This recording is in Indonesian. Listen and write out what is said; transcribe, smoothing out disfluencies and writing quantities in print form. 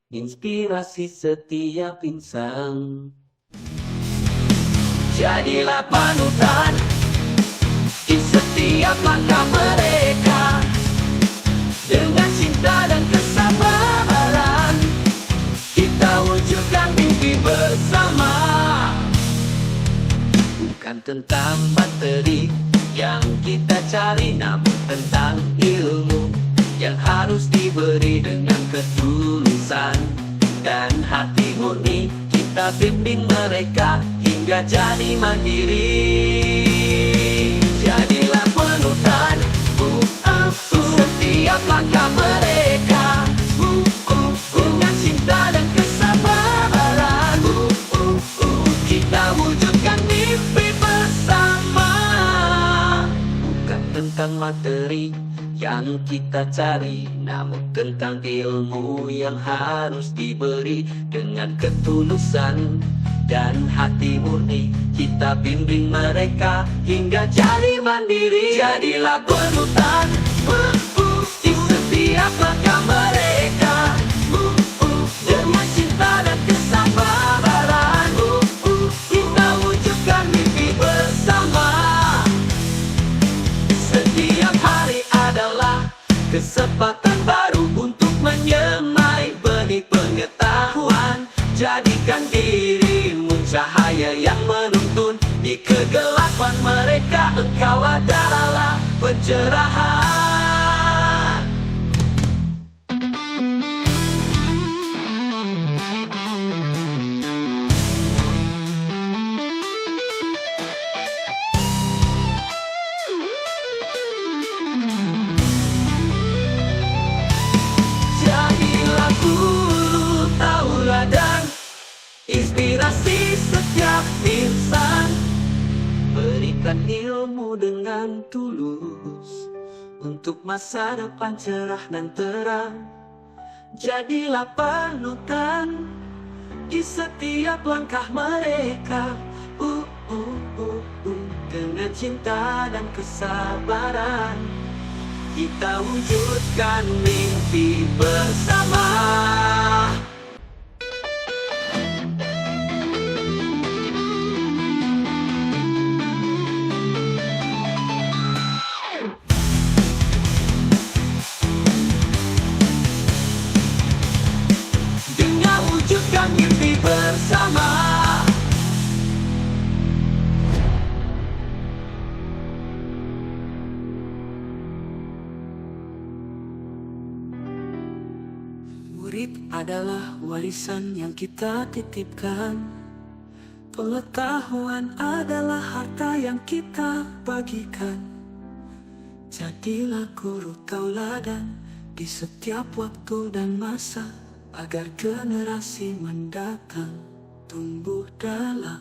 inspirasi setiap insan. Jadilah panutan di setiap langkah mereka, dengan cinta dan kesabaran kita wujudkan mimpi bersama. Bukan tentang materi yang kita cari, namun tentang ilmu yang harus diberi dengan ketulusan dan hati murni. Kita bimbing mereka hingga jadi mandiri. Jadilah panutan setiap langkah mereka, dengan cinta dan kesabaran kita wujudkan mimpi bersama. Bukan tentang materi yang kita cari, namun tentang ilmu yang harus diberi dengan ketulusan dan hati murni. Kita bimbing mereka hingga jadi mandiri. Jadilah panutan di setiap langkah mereka, dengan cinta dan kesabaran kita wujudkan mimpi bersama. Setiap hari adalah kesempatan baru untuk menyemai benih pengetahuan. Jadikan dirimu cahaya yang menuntun di kegelapan mereka. Engkau adalah pencerahan. Jadilah guru tauladan, inspirasi setiap insan. Berikan ilmu dengan tulus untuk masa depan cerah dan terang. Jadilah panutan di setiap langkah mereka, dengan cinta dan kesabaran kita wujudkan mimpi bersama. Dengan wujudkan mimpi bersama. Murid adalah warisan yang kita titipkan. Pengetahuan adalah harta yang kita bagikan. Jadilah guru tauladan di setiap waktu dan masa, agar generasi mendatang tumbuh dalam